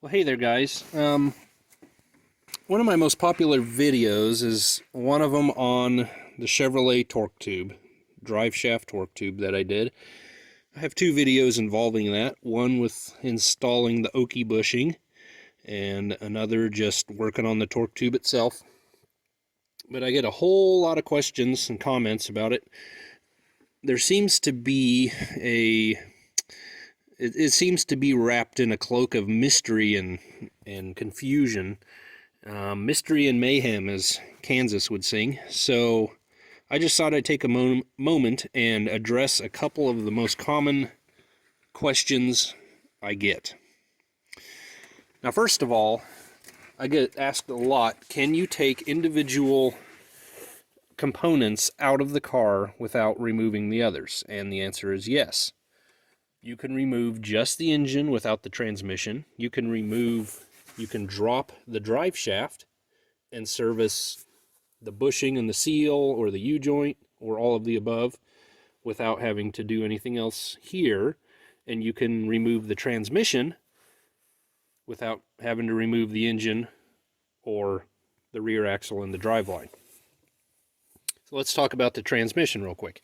Well, hey there, guys. One of my most popular videos is one of them on the Chevrolet torque tube, drive shaft torque tube that I did. I have two videos involving that, one with installing the okie bushing and another just working on the torque tube itself. But I get a whole lot of questions and comments about it. There seems to be it seems to be wrapped in a cloak of mystery and confusion. Mystery and mayhem, as Kansas would sing. So I just thought I'd take a moment and address a couple of the most common questions I get. Now, first of all, I get asked a lot, can you take individual components out of the car without removing the others? And the answer is yes. You can remove just the engine without the transmission. You can drop the drive shaft and service the bushing and the seal or the U-joint or all of the above without having to do anything else here. And you can remove the transmission without having to remove the engine or the rear axle and the driveline. So let's talk about the transmission real quick.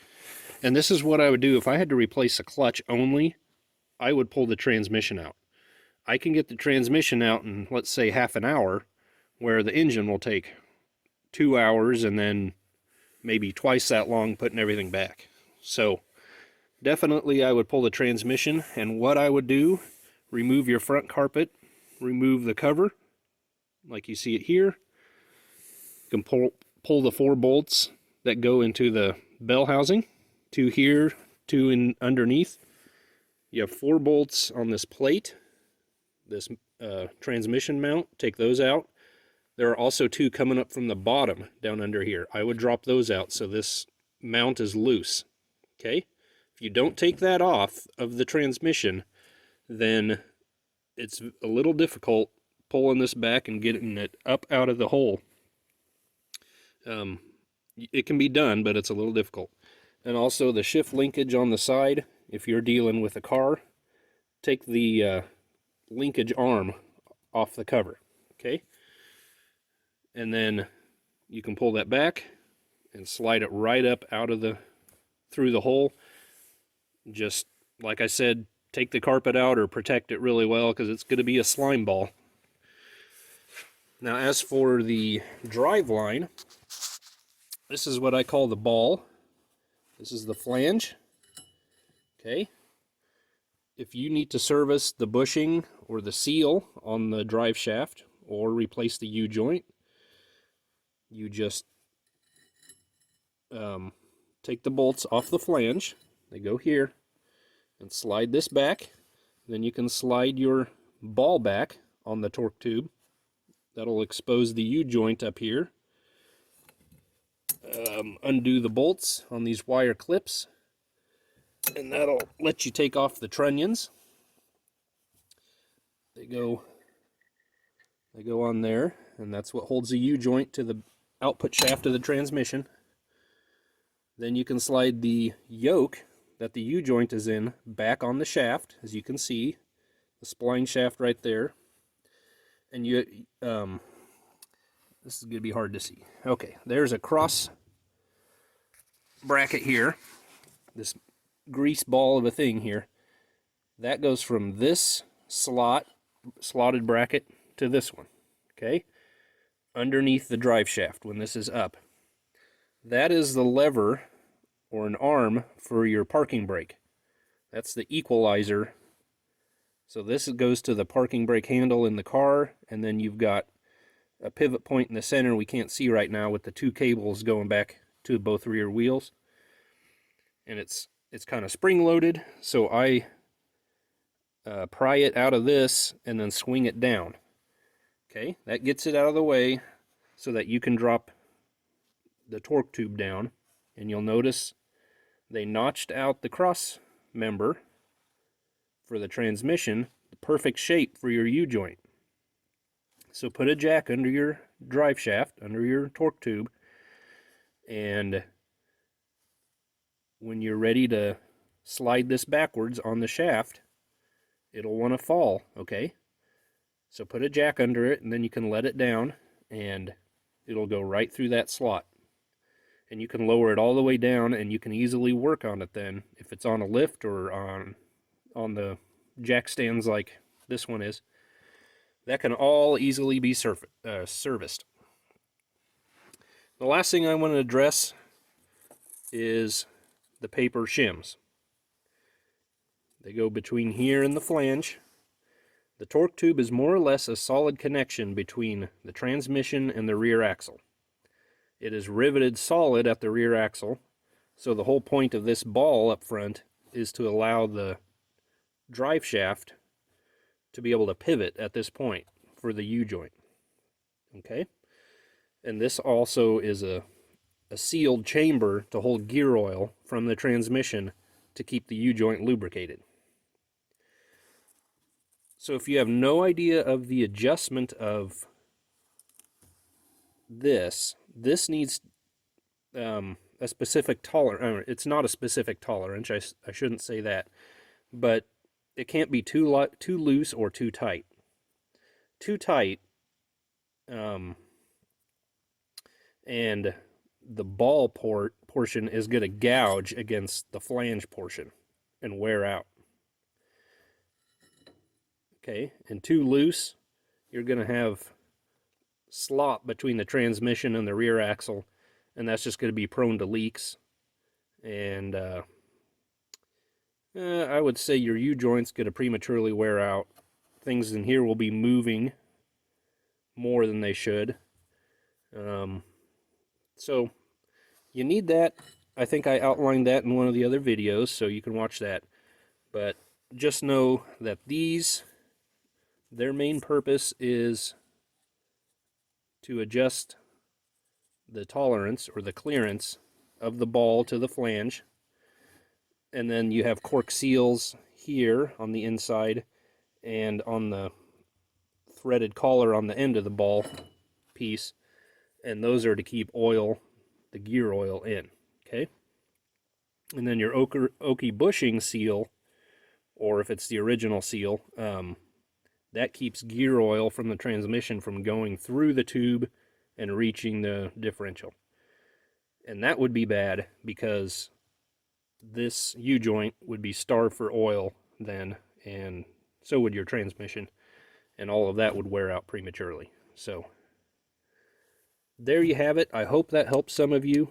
And this is what I would do if I had to replace a clutch only. I would pull the transmission out. I can get the transmission out in, let's say, half an hour, where the engine will take 2 hours and then maybe twice that long putting everything back. So definitely I would pull the transmission, and what I would do, remove your front carpet, remove the cover like you see it here. You can pull the 4 bolts that go into the bell housing, 2 here, 2 in underneath. You have 4 bolts on this plate, this transmission mount. Take those out. There are also 2 coming up from the bottom down under here. I would drop those out so this mount is loose. Okay? If you don't take that off of the transmission, then it's a little difficult pulling this back and getting it up out of the hole. It can be done, but it's a little difficult. And also the shift linkage on the side, if you're dealing with a car, take the linkage arm off the cover, okay? And then you can pull that back and slide it right up out of through the hole. Just like I said, take the carpet out or protect it really well because it's going to be a slime ball. Now, as for the drive line, this is what I call the ball. This is the flange. Okay. If you need to service the bushing or the seal on the drive shaft or replace the U-joint, you just take the bolts off the flange. They go here, and slide this back. Then you can slide your ball back on the torque tube. That'll expose the U-joint up here. Undo the bolts on these wire clips, and that'll let you take off the trunnions. They go on there, and that's what holds the U-joint to the output shaft of the transmission. Then you can slide the yoke that the U-joint is in back on the shaft, as you can see, the spline shaft right there. And this is going to be hard to see. Okay, there's a cross bracket here, this grease ball of a thing here. That goes from this slotted bracket to this one, okay? Underneath the drive shaft when this is up. That is the lever or an arm for your parking brake. That's the equalizer. So this goes to the parking brake handle in the car, and then you've got a pivot point in the center we can't see right now with the 2 cables going back to both rear wheels. And it's kind of spring loaded, so I pry it out of this and then swing it down. Okay, that gets it out of the way so that you can drop the torque tube down, and you'll notice they notched out the cross member for the transmission, the perfect shape for your U-joint. So put a jack under your drive shaft, under your torque tube, and when you're ready to slide this backwards on the shaft, it'll want to fall, okay? So put a jack under it, and then you can let it down, and it'll go right through that slot. And you can lower it all the way down, and you can easily work on it then, if it's on a lift or on the jack stands like this one is. That can all easily be serviced. The last thing I want to address is the paper shims. They go between here and the flange. The torque tube is more or less a solid connection between the transmission and the rear axle. It is riveted solid at the rear axle, so the whole point of this ball up front is to allow the drive shaft to be able to pivot at this point for the U-joint. Okay? And this also is a sealed chamber to hold gear oil from the transmission to keep the U-joint lubricated. So if you have no idea of the adjustment of this needs a specific tolerance. It's not a specific tolerance, I shouldn't say that, but it can't be too loose or too tight. Too tight, and the ball portion is going to gouge against the flange portion and wear out. Okay, and too loose, you're going to have slop between the transmission and the rear axle, and that's just going to be prone to leaks. And I would say your U-joint's going to prematurely wear out. Things in here will be moving more than they should. So you need that. I think I outlined that in one of the other videos, so you can watch that. But just know that their main purpose is to adjust the tolerance or the clearance of the ball to the flange. And then you have cork seals here on the inside and on the threaded collar on the end of the ball piece. And those are to keep oil, the gear oil, in. Okay? And then your oaky bushing seal, or if it's the original seal, that keeps gear oil from the transmission from going through the tube and reaching the differential. And that would be bad because this U-joint would be starved for oil then, and so would your transmission, and all of that would wear out prematurely. So there you have it. I hope that helps some of you.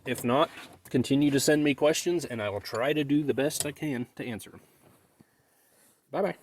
If not, continue to send me questions, and I will try to do the best I can to answer them. Bye-bye.